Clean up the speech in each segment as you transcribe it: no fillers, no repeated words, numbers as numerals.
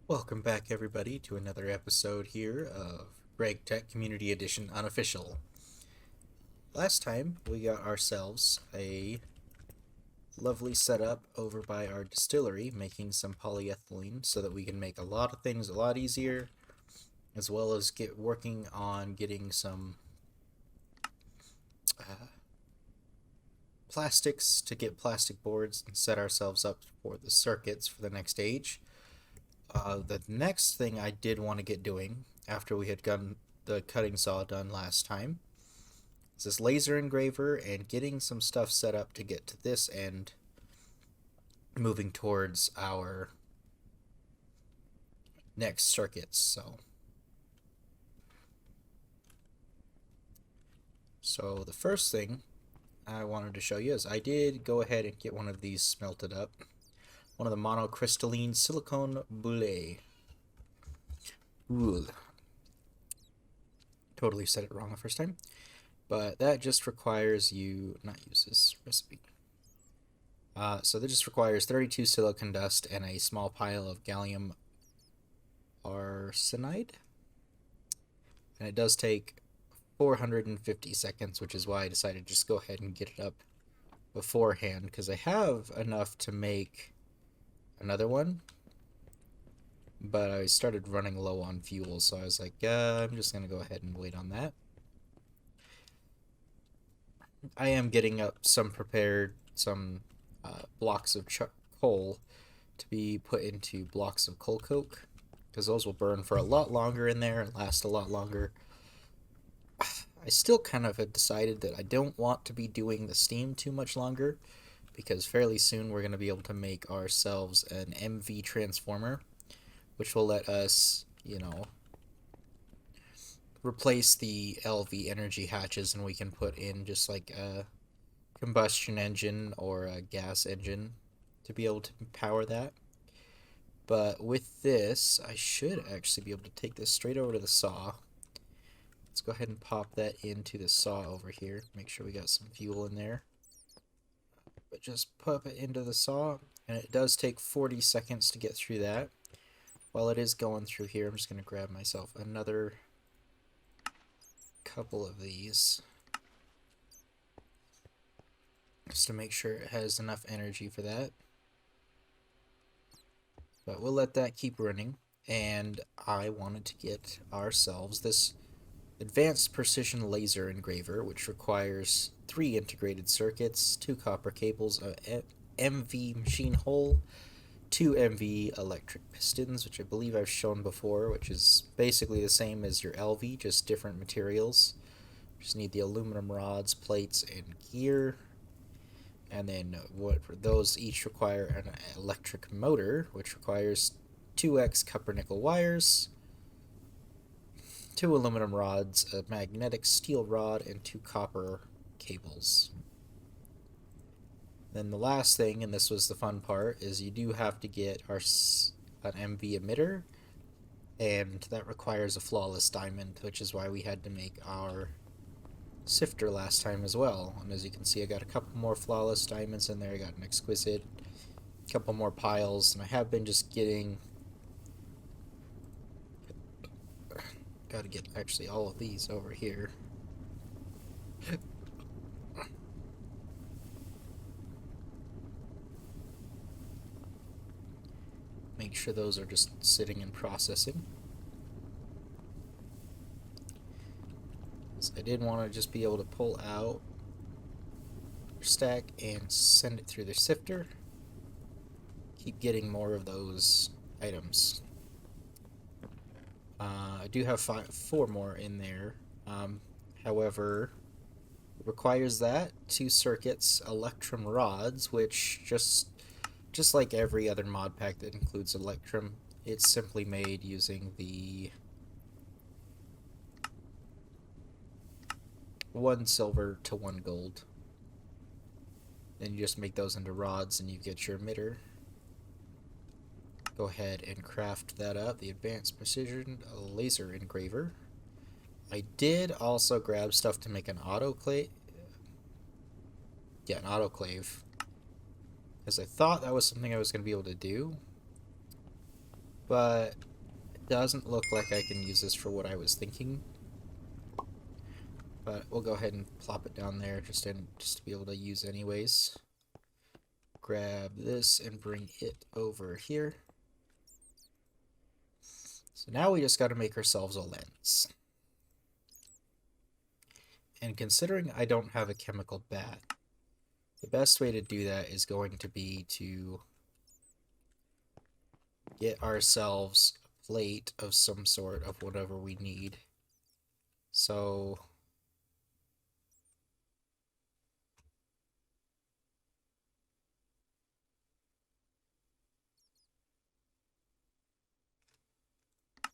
Welcome back, everybody, to another episode here of Gregtech Community Edition Unofficial. Last time, we got ourselves a lovely setup over by our distillery, making some polyethylene so that we can make a lot of things a lot easier, as well as get working on getting some plastics to get plastic boards and set ourselves up for the circuits for the next stage. The next thing I did want to get doing after we had gotten the cutting saw done last time is this laser engraver and getting some stuff set up to get to this end, moving towards our next circuits. So the first thing I wanted to show you is I did go ahead and get one of these smelted up. One of the monocrystalline silicone boule. Ooh. Totally said it wrong the first time. But that just requires you not use this recipe. So that just requires 32 silicon dust and a small pile of gallium arsenide. And it does take 450 seconds, which is why I decided to just go ahead and get it up beforehand, because I have enough to make another one, but I started running low on fuel, so I was like, I'm just gonna go ahead and wait on that. I am getting up some prepared, some blocks of coal to be put into blocks of coal coke, because those will burn for a lot longer in there and last a lot longer. I still kind of had decided that I don't want to be doing the steam too much longer, because fairly soon we're going to be able to make ourselves an MV transformer, which will let us, replace the LV energy hatches, and we can put in just like a combustion engine or a gas engine to be able to power that. But with this, I should actually be able to take this straight over to the saw. Let's go ahead and pop that into the saw over here. Make sure we got some fuel in there. But just pop it into the saw, and it does take 40 seconds to get through that. While it is going through here, I'm just going to grab myself another couple of these, just to make sure it has enough energy for that. But we'll let that keep running, and I wanted to get ourselves this advanced precision laser engraver, which requires 3 integrated circuits, 2 copper cables, a MV machine hole, 2 MV electric pistons, which I believe I've shown before, which is basically the same as your LV, just different materials. Just need the aluminum rods, plates, and gear. And then those each require an electric motor, which requires 2x copper nickel wires, 2 aluminum rods, a magnetic steel rod, and 2 copper cables. Then the last thing, and this was the fun part, is you do have to get an MV emitter, and that requires a flawless diamond, which is why we had to make our sifter last time as well. And as you can see, I got a couple more flawless diamonds in there. I got an exquisite, a couple more piles, and I have been just getting... Gotta get actually all of these over here. Make sure those are just sitting and processing. So I did want to just be able to pull out stack and send it through the sifter. Keep getting more of those items. I do have 4 more in there. However, it requires that 2 circuits, electrum rods, which just like every other mod pack that includes electrum, it's simply made using the 1 silver to 1 gold. Then you just make those into rods and you get your emitter. Go ahead and craft that up, the advanced precision laser engraver. I did also grab stuff to make an autoclave. Yeah, an autoclave. Because I thought that was something I was going to be able to do. but it doesn't look like I can use this for what I was thinking. But we'll go ahead and plop it down there just to be able to use anyways. Grab this and bring it over here. So now we just got to make ourselves a lens. And considering I don't have a chemical bath, the best way to do that is going to be to get ourselves a plate of some sort of whatever we need. So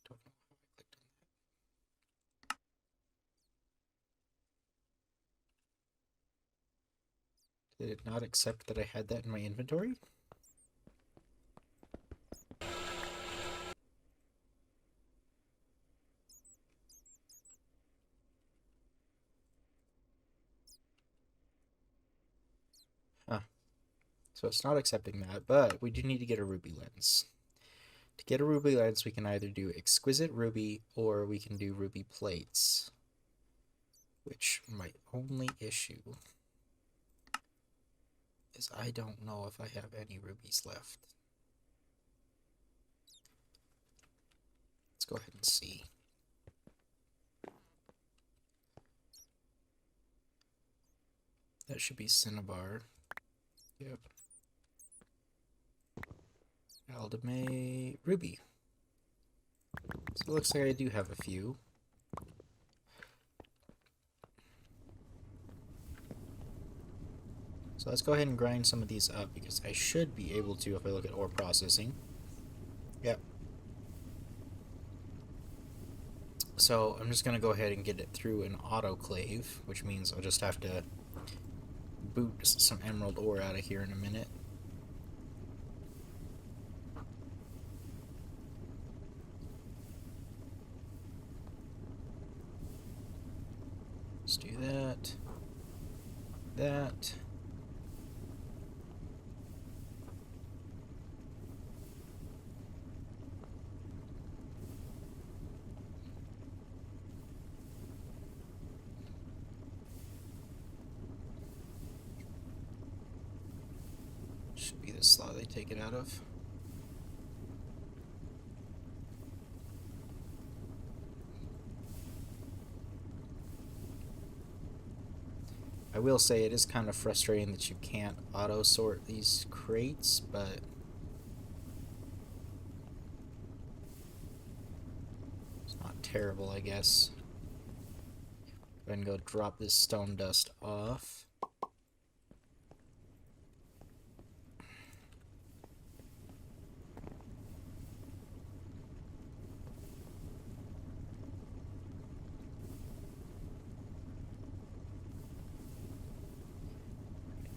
don't know how I clicked on that. Did it not accept that I had that in my inventory? Huh. So it's not accepting that, but we do need to get a ruby lens. To get a ruby lens, we can either do exquisite ruby or we can do ruby plates, which my only issue is I don't know if I have any rubies left. Let's go ahead and see. That should be cinnabar. Yep. Aldame ruby. So it looks like I do have a few. So let's go ahead and grind some of these up because I should be able to if I look at ore processing. Yep. So I'm just going to go ahead and get it through an autoclave, which means I'll just have to boot some emerald ore out of here in a minute. Let's do that. That. Should be the slot they take it out of. I will say it is kind of frustrating that you can't auto sort these crates, but it's not terrible, I guess. Go ahead and go drop this stone dust off.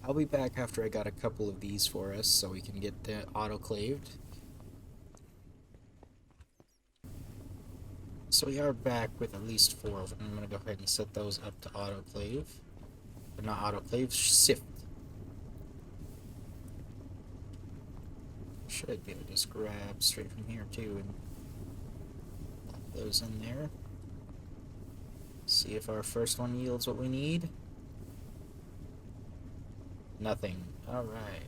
I'll be back after I got a couple of these for us so we can get that autoclaved. So we are back with at least 4 of them. I'm going to go ahead and set those up to autoclave. But not autoclave, sift. Should be able to just grab straight from here too and pop those in there. See if our first one yields what we need. Nothing. Alright.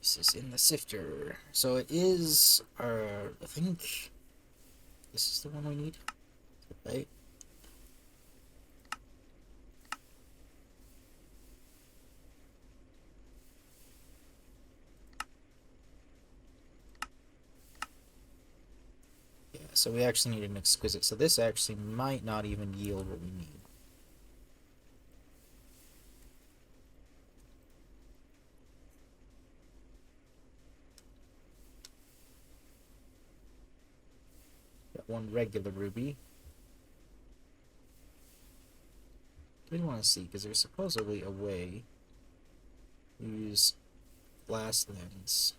This is in the sifter. So it is I think this is the one we need. Right? Yeah, so we actually need an exquisite. So this actually might not even yield what we need. Got one regular ruby. We want to see because there's supposedly a way to use glass lens.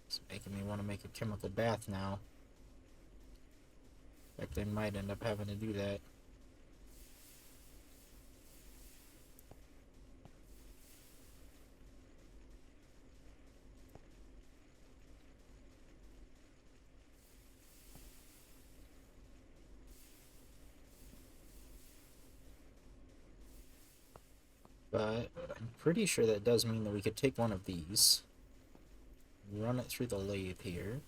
It's making me want to make a chemical bath now. In fact, I might end up having to do that. But I'm pretty sure that does mean that we could take one of these, run it through the lathe here.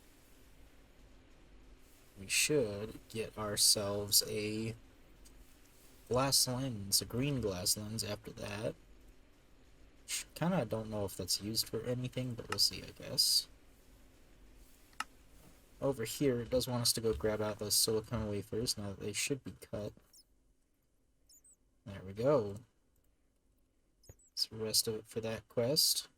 We should get ourselves a glass lens, a green glass lens after that. Kinda don't know if that's used for anything, but we'll see, I guess. Over here, it does want us to go grab out those silicone wafers. Now that they should be cut. There we go. That's the rest of it for that quest.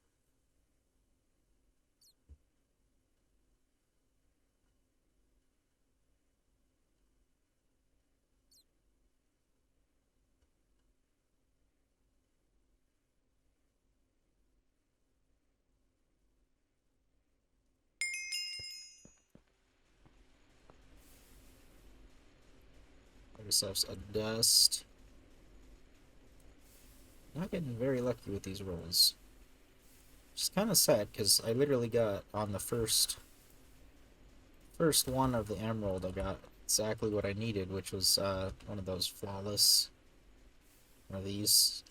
Get ourselves a dust. Not getting very lucky with these rolls. Just kind of sad, because I literally got on the first one of the emerald, I got exactly what I needed, which was one of those flawless, one of these.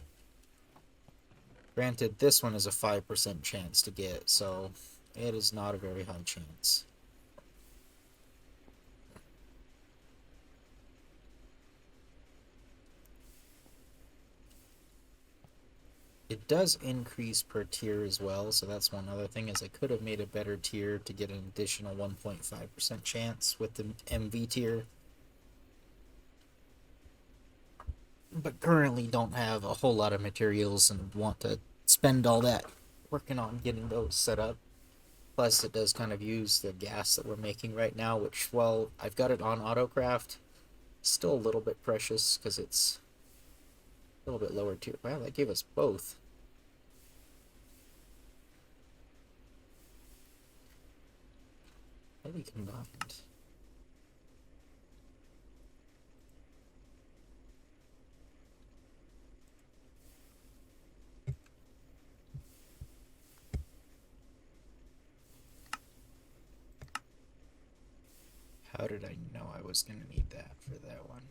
Granted, this one is a 5% chance to get, so it is not a very high chance. It does increase per tier as well, so that's one other thing, is I could have made a better tier to get an additional 1.5% chance with the MV tier. But currently don't have a whole lot of materials and want to spend all that working on getting those set up. Plus, it does kind of use the gas that we're making right now, which, well, I've got it on autocraft. Still a little bit precious because it's a little bit lower tier. Wow, that gave us both. Highly combined. How did I know I was going to need that for that one?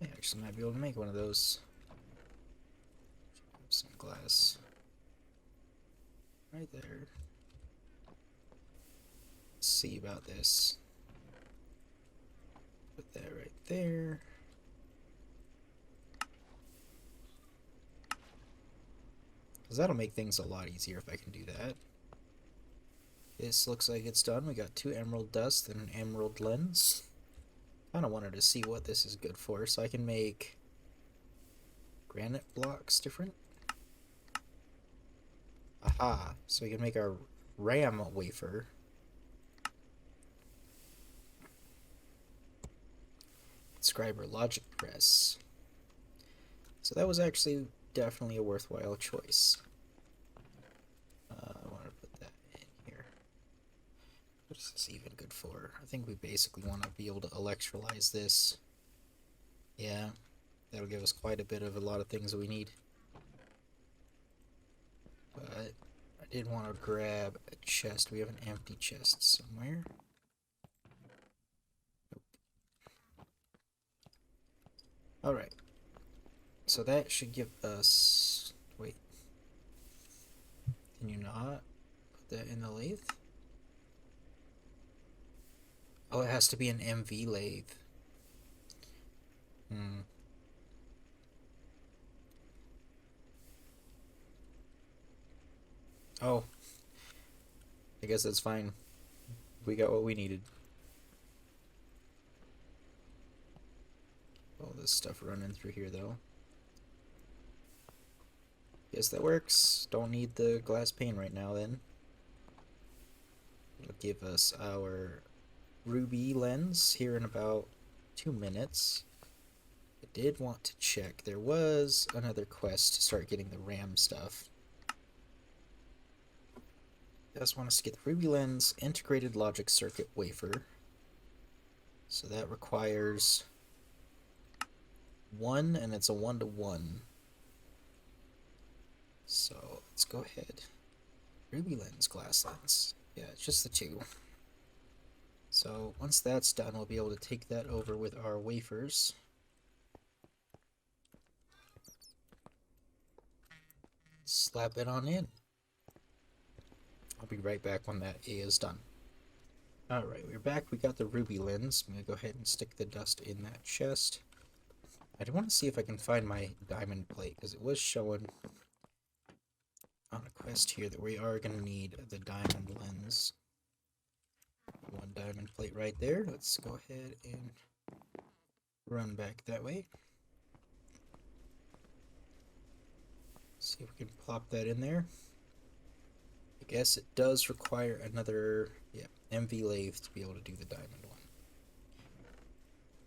I actually might be able to make one of those. Some glass right there. Let's see about this. Put that right there. Because that'll make things a lot easier if I can do that. This looks like it's done. We got 2 emerald dust and an emerald lens. Kind of wanted to see what this is good for, so I can make granite blocks different. Aha, so we can make our RAM wafer. Inscriber logic press. So that was actually definitely a worthwhile choice. I want to put that in here. What is this even good for? I think we basically want to be able to electrolyze this. Yeah, that'll give us quite a bit of a lot of things that we need. But I did want to grab a chest. We have an empty chest somewhere. Nope. Alright. So that should give us... Wait. Can you not put that in the lathe? Oh, it has to be an MV lathe. Oh. I guess that's fine. We got what we needed. All this stuff running through here, though. Guess that works. Don't need the glass pane right now, then. It'll give us our ruby lens here in about 2 minutes. I did want to check. There was another quest to start getting the RAM stuff. I just want us to get the ruby lens integrated logic circuit wafer. So that requires 1, and it's a 1-to-1. So let's go ahead. Ruby lens, glass lens. Yeah, it's just the 2. So once that's done, we'll be able to take that over with our wafers. Slap it on in. I'll be right back when that is done. Alright, we're back. We got the ruby lens. I'm going to go ahead and stick the dust in that chest. I want to see if I can find my diamond plate, because it was showing on a quest here that we are going to need the diamond lens. 1 diamond plate right there. Let's go ahead and run back that way. See if we can plop that in there. I guess it does require another MV lathe to be able to do the diamond one.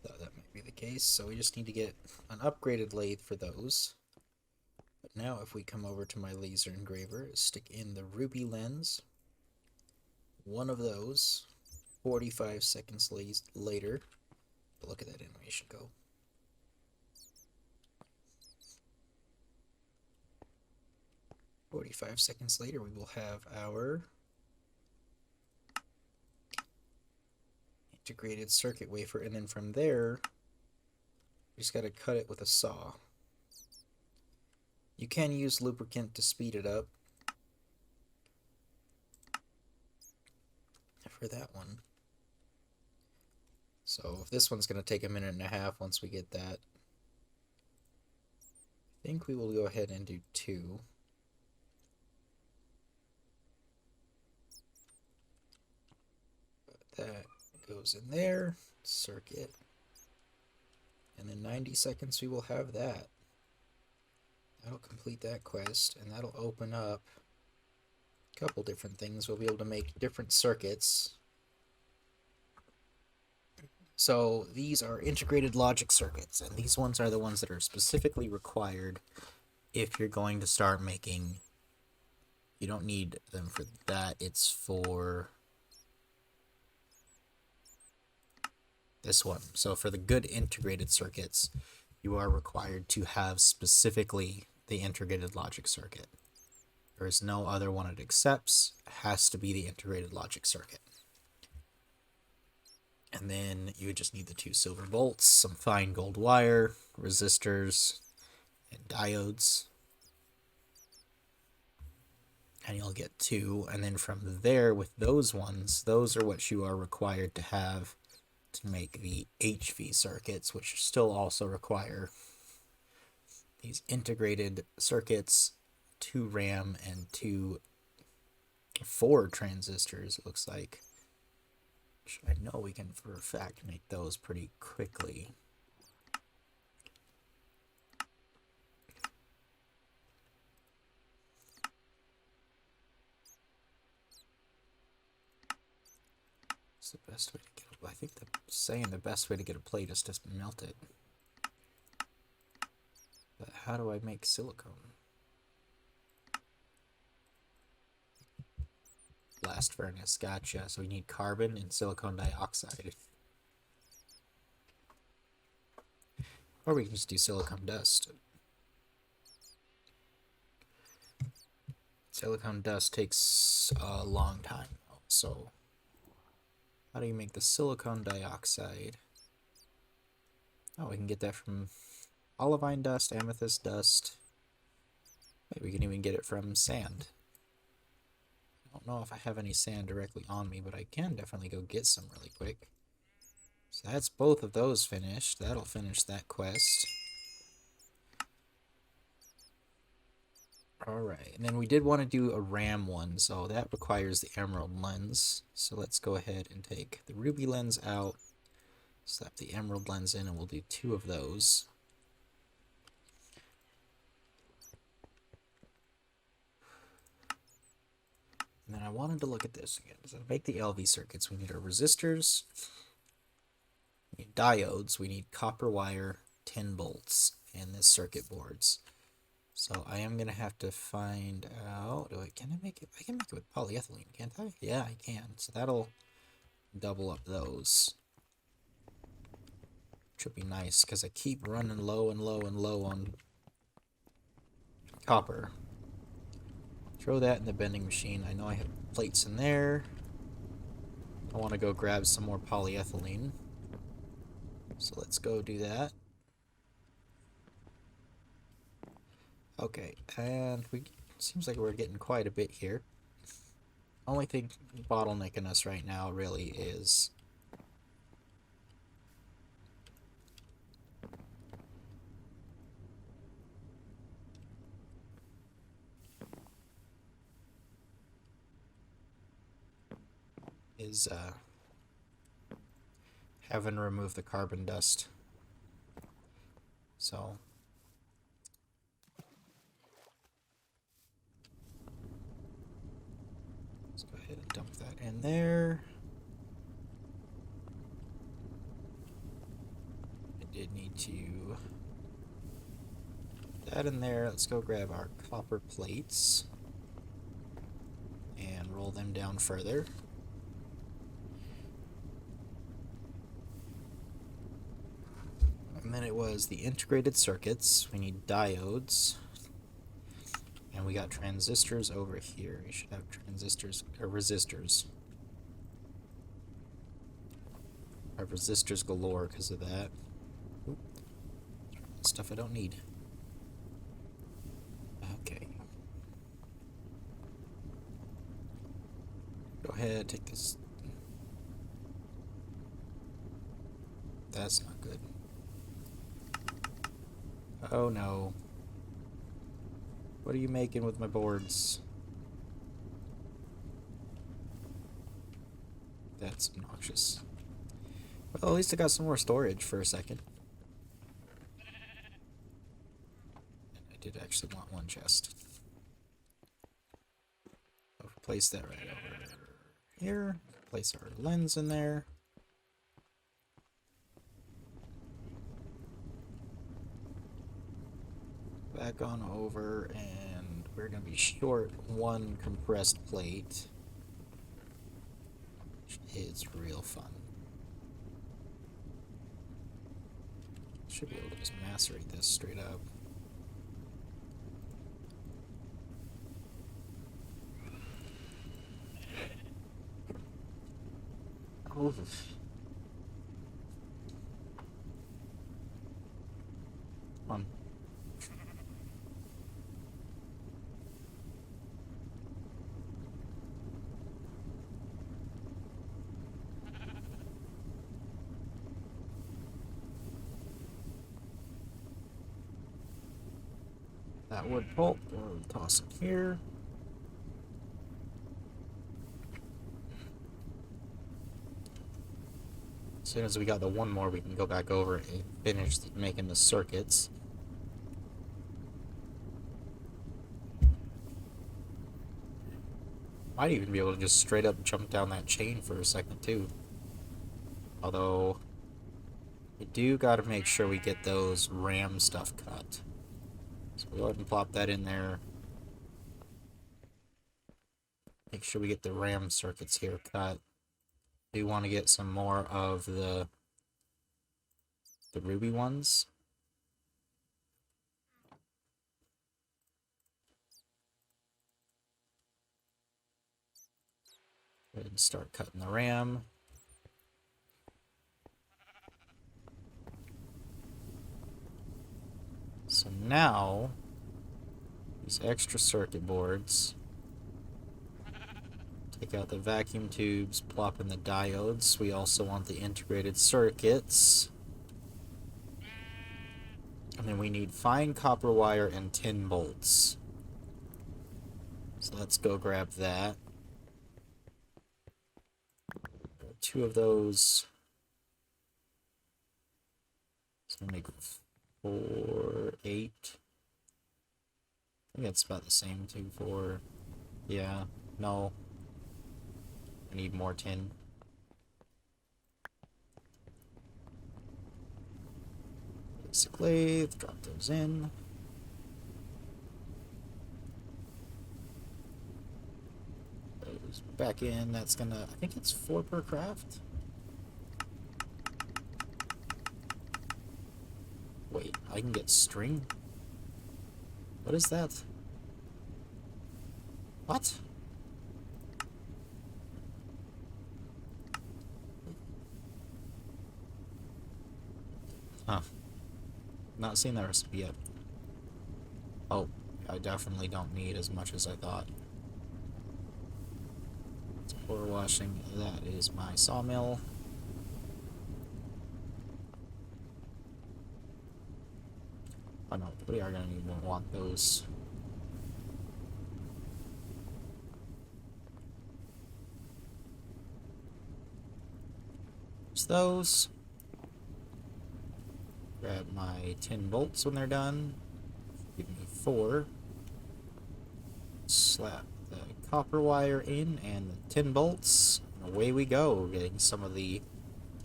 Thought that might be the case, so we just need to get an upgraded lathe for those. But now if we come over to my laser engraver, stick in the ruby lens, 1 of those, 45 seconds later, but look at that animation go. "45 seconds later, we will have our integrated circuit wafer, and then from there, you just got to cut it with a saw. You can use lubricant to speed it up for that one. So if this one's going to take a minute and a half once we get that, I think we will go ahead and do 2. That goes in there, circuit, and in 90 seconds we will have that. That'll complete that quest, and that'll open up a couple different things. We'll be able to make different circuits. So these are integrated logic circuits, and these ones are the ones that are specifically required if you're going to start making. You don't need them for that, it's for this one. So for the good integrated circuits, you are required to have specifically the integrated logic circuit. There is no other one it accepts. It has to be the integrated logic circuit. And then you would just need the 2 silver bolts, some fine gold wire, resistors, and diodes. And you'll get 2. And then from there, with those ones, those are what you are required to have to make the HV circuits, which still also require these integrated circuits, 2 RAM and 4 transistors, it looks like. Which I know we can for a fact make those pretty quickly. It's the best way to get I think the best way to get a plate is to melt it. But how do I make silicone? Blast furnace, gotcha. So we need carbon and silicon dioxide. Or we can just do silicon dust. Silicon dust takes a long time, so how do you make the silicon dioxide? Oh, we can get that from olivine dust, amethyst dust. Maybe we can even get it from sand. I don't know if I have any sand directly on me, but I can definitely go get some really quick. So that's both of those finished. That'll finish that quest. Alright, and then we did want to do a RAM one, so that requires the emerald lens. So let's go ahead and take the ruby lens out, slap the emerald lens in, and we'll do 2 of those. And then I wanted to look at this again. So to make the LV circuits, we need our resistors, we need diodes, we need copper wire, 10 bolts, and this circuit boards. So I am going to have to find out, can I make it? I can make it with polyethylene, can't I? Yeah, I can. So that'll double up those. Which would be nice, because I keep running low and low and low on copper. Throw that in the bending machine. I know I have plates in there. I want to go grab some more polyethylene. So let's go do that. Okay, and seems like we're getting quite a bit here. Only thing bottlenecking us right now really is having to remove the carbon dust. So let's go ahead and dump that in there. I did need to put that in there. Let's go grab our copper plates and roll them down further. And then it was the integrated circuits. We need diodes. And we got transistors over here. We should have transistors, or resistors. I have resistors galore because of that. Oop. Stuff I don't need. Okay. Go ahead, take this. That's not good. Oh no. What are you making with my boards? That's obnoxious. Well, at least I got some more storage for a second. And I did actually want one chest. I'll place that right over here. Place our lens in there. Back on over, and we're going to be short one compressed plate, which is real fun. Should be able to just macerate this straight up. Oh. Come on. That wood pulp, we'll toss it here. As soon as we got the one more, we can go back over and finish making the circuits. Might even be able to just straight up jump down that chain for a second too. Although, we do got to make sure we get those RAM stuff cut. So we'll go ahead and plop that in there. Make sure we get the RAM circuits here cut. Do want to get some more of the ruby ones. Go ahead and start cutting the RAM. So now, these extra circuit boards, take out the vacuum tubes, plop in the diodes. We also want the integrated circuits. And then we need fine copper wire and 10 bolts. So let's go grab that. 2 of those. So make 4, 8. I think that's about the same. 2, 4. Yeah, no. I need more tin. Basically, drop those in. Those back in. That's gonna, I think it's 4 per craft. Wait, I can get string? What is that? What? Huh. Not seen that recipe yet. Oh, I definitely don't need as much as I thought. It's ore washing. That is my sawmill. Oh no, we are gonna want those. There's those. Grab my 10 bolts when they're done. Give me 4. Slap the copper wire in and the 10 bolts. And away we go, getting some of the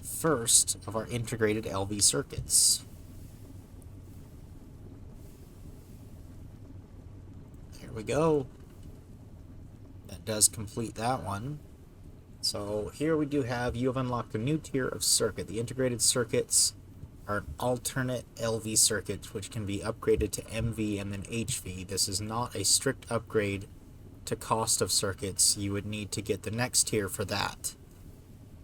first of our integrated LV circuits. There we go. That does complete that one. So here we do have, you have unlocked a new tier of circuit. The integrated circuits are an alternate LV circuit which can be upgraded to MV and then HV. This is not a strict upgrade to cost of circuits. You would need to get the next tier for that.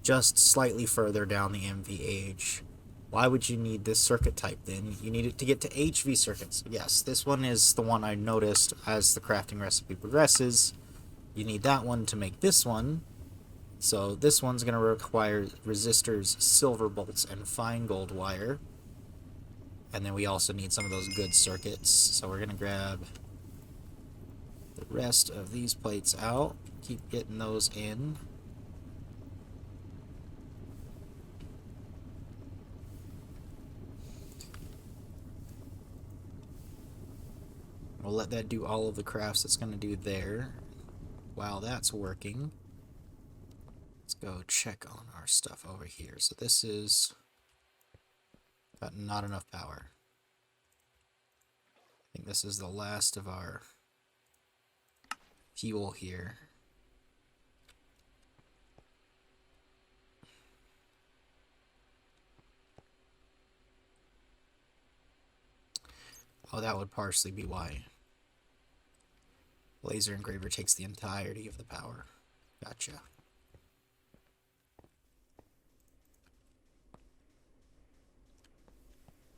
Just slightly further down the MV age. Why would you need this circuit type then? You need it to get to HV circuits. Yes, this one is the one I noticed as the crafting recipe progresses. You need that one to make this one. So this one's going to require resistors, silver bolts, and fine gold wire. And then we also need some of those good circuits. So we're going to grab the rest of these plates out. Keep getting those in. We'll let that do all of the crafts it's going to do there. While that's working, let's go check on our stuff over here. So this is got not enough power. I think this is the last of our fuel here. Oh, that would partially be why. Laser Engraver takes the entirety of the power. Gotcha.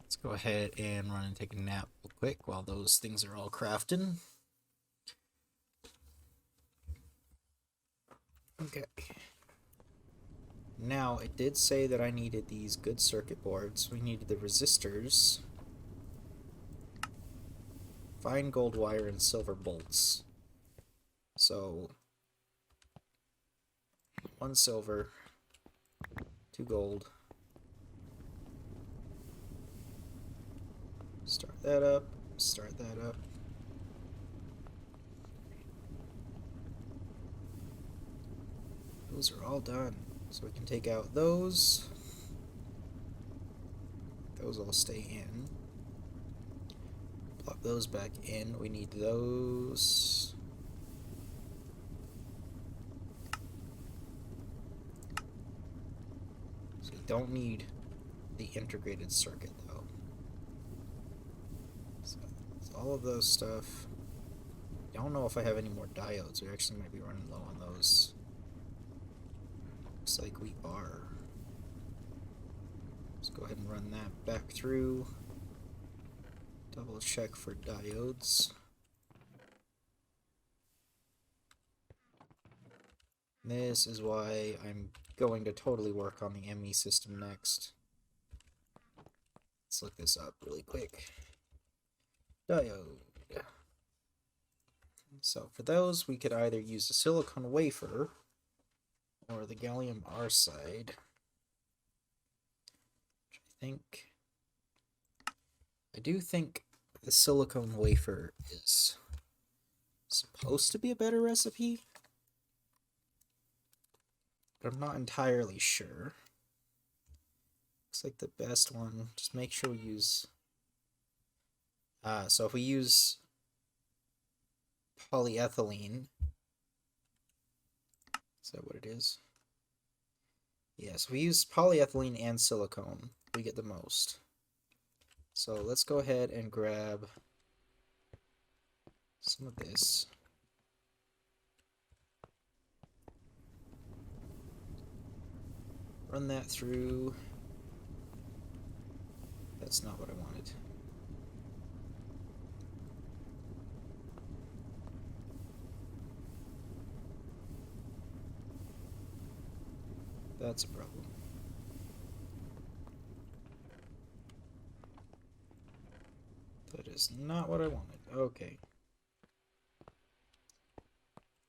Let's go ahead and run and take a nap real quick while those things are all crafting. Okay. Now, it did say that I needed these good circuit boards. We needed the resistors, fine gold wire, and silver bolts. So, 1 silver, 2 gold. Start that up, start that up. Those are all done. So we can take out those. Those all stay in. Plop those back in. We need those. So we don't need the integrated circuit though. So all of those stuff. Don't know if I have any more diodes. We actually might be running low on those. Looks like we are. Let's go ahead and run that back through. Double check for diodes. This is why I'm going to totally work on the ME system next. Let's look this up really quick. Diode. So for those, we could either use a silicon wafer or the gallium arsenide. I do think the silicone wafer is supposed to be a better recipe, but I'm not entirely sure. Looks like the best one, just make sure we use, so if we use polyethylene, is that what it is? Yes, we use polyethylene and silicone, we get the most. So let's go ahead and grab some of this. Run that through. That's not what I wanted. That's a problem. That is not what I wanted. Okay.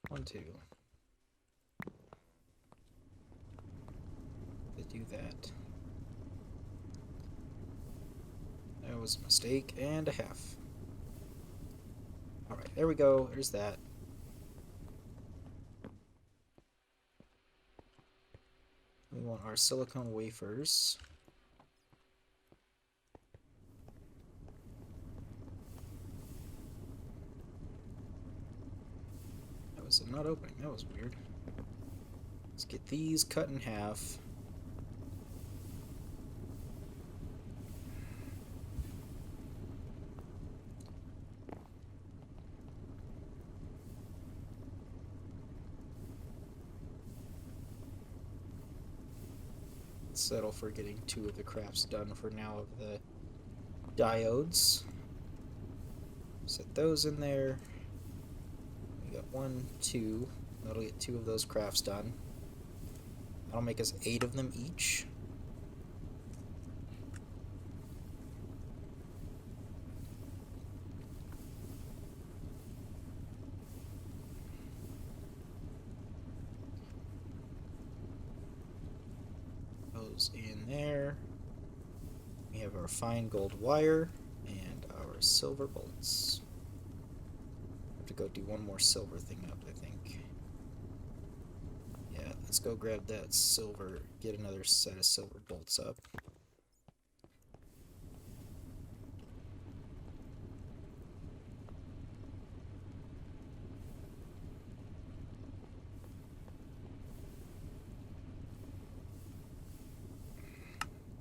1, 2. To do that. That was a mistake and a half. Alright, there we go. There's that. We want our silicone wafers. That was not opening. That was weird. Let's get these cut in half. Settle for getting 2 of the crafts done for now of the diodes. Set those in there. We got 1, 2. That'll get 2 of those crafts done. That'll make us 8 of them each. In there. We have our fine gold wire and our silver bolts. I have to go do one more silver thing up, I think. Yeah, let's go grab that silver, get another set of silver bolts up.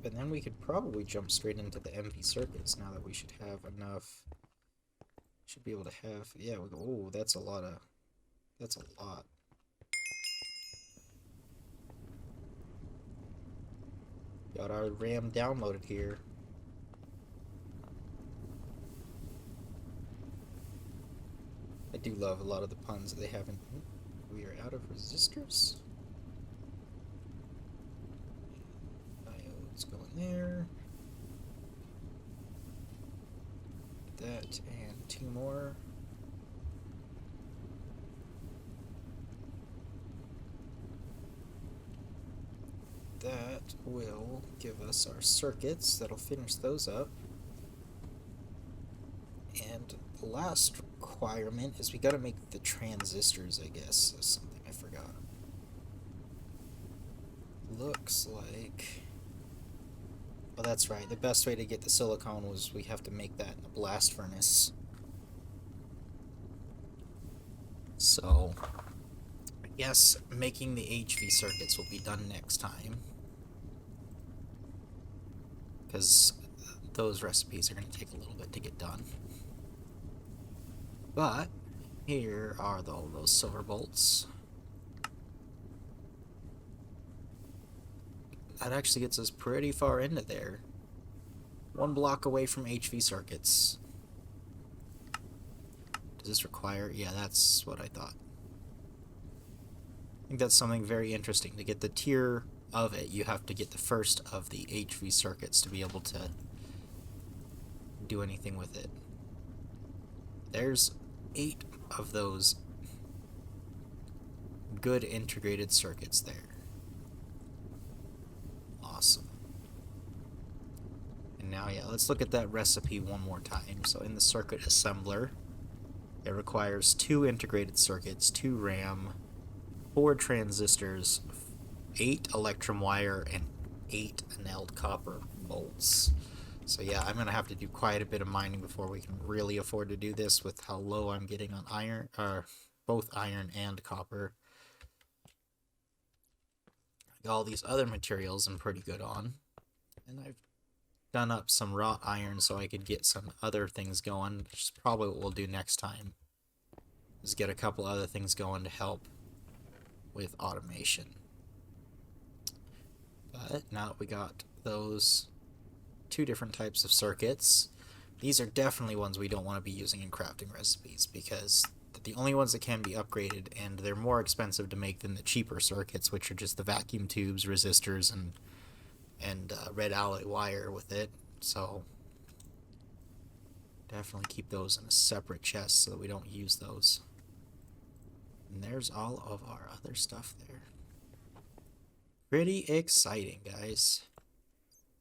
And then we could probably jump straight into the MV circuits now that we should have enough. Should be able to have, yeah, we go, oh, that's a lot. Got our RAM downloaded here. I do love a lot of the puns they have in. We are out of resistors. Diodes go in there. That and 2 more. That will give us our circuits. That'll finish those up. And the last requirement is we gotta make the transistors, I guess. That's something I forgot. Looks like... Oh, that's right. The best way to get the silicone was we have to make that in a blast furnace. So, I guess making the HV circuits will be done next time. Because those recipes are going to take a little bit to get done. But, here are all those silver bolts. That actually gets us pretty far into there. 1 block away from HV circuits. Does this require... Yeah, that's what I thought. I think that's something very interesting. To get the tier of it, you have to get the first of the HV circuits to be able to do anything with it. There's 8 of those good integrated circuits there. Awesome. And now, yeah, let's look at that recipe one more time. So in the circuit assembler, it requires 2 integrated circuits, 2 RAM, 4 transistors, 8 electrum wire, and 8 annealed copper bolts. So yeah, I'm gonna have to do quite a bit of mining before we can really afford to do this with how low I'm getting on iron, both iron and copper. All these other materials I'm pretty good on, and I've done up some wrought iron so I could get some other things going, which is probably what we'll do next time, is get a couple other things going to help with automation. But now that we got those two different types of circuits, these are definitely ones we don't want to be using in crafting recipes because they're the only ones that can be upgraded, and they're more expensive to make than the cheaper circuits, which are just the vacuum tubes, resistors, and red alloy wire with it. So definitely keep those in a separate chest so that we don't use those. And there's all of our other stuff there. Pretty exciting, guys.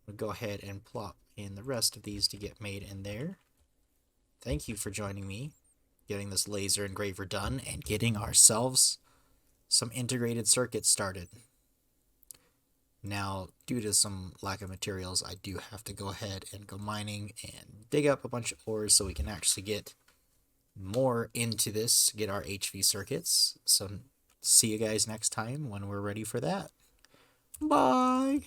We'll go ahead and plop in the rest of these to get made in there. Thank you for joining me, getting this laser engraver done, and getting ourselves some integrated circuits started. Now, due to some lack of materials, I do have to go ahead and go mining and dig up a bunch of ores so we can actually get more into this, get our HV circuits. So see you guys next time when we're ready for that. Bye!